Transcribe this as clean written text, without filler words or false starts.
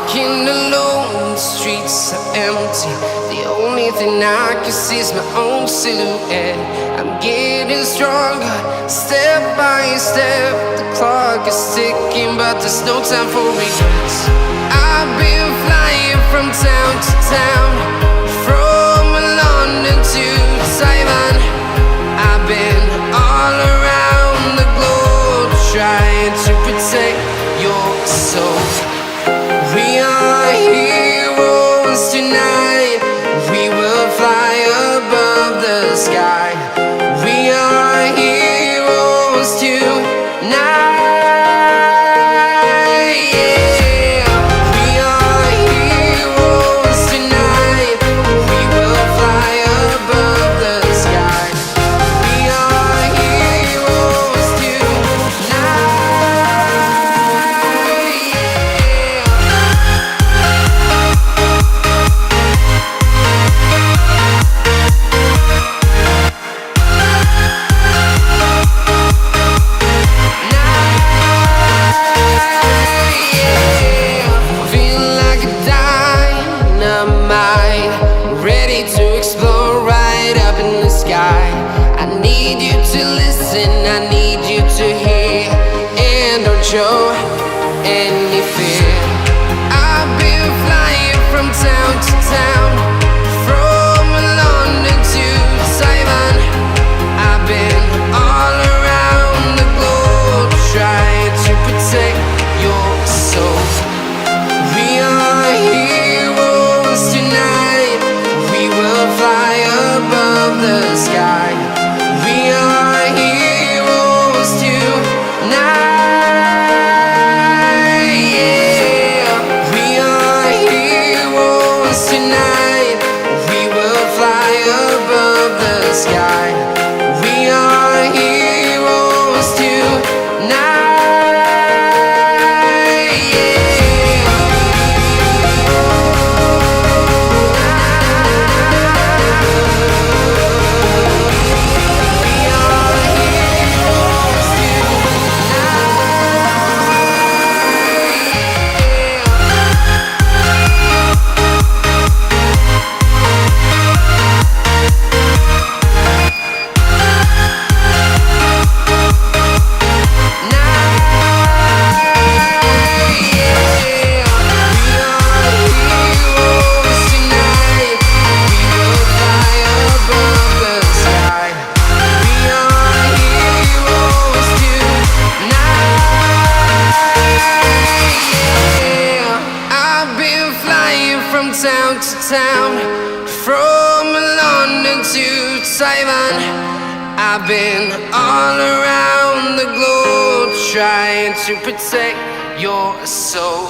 Walking alone, the streets are empty. The only thing I can see is my own silhouette. I'm getting stronger, step by step. The clock is ticking, but there's no time for regrets. I've been flying from town to town, from London to Taiwan. I've been all around the globe, trying to protect your soul. We are heroes tonight. We will fly above the sky. We are heroes tonight. Yeah. We are heroes tonight. We will fly above the sky. We are heroes tonight. To explore right up in the sky. I need you to listen, I need you to hear, and don't show any fear. I've been flying from town to town, from London to Taiwan. I've been all around the globe, trying to protect your soul. We are heroes tonight. We will fly above the sky. We are heroes tonight. Yeah. We are heroes tonight. We will fly above the sky. We are heroes tonight. From town to town, from London to Taiwan. I've been all around the globe, trying to protect your soul.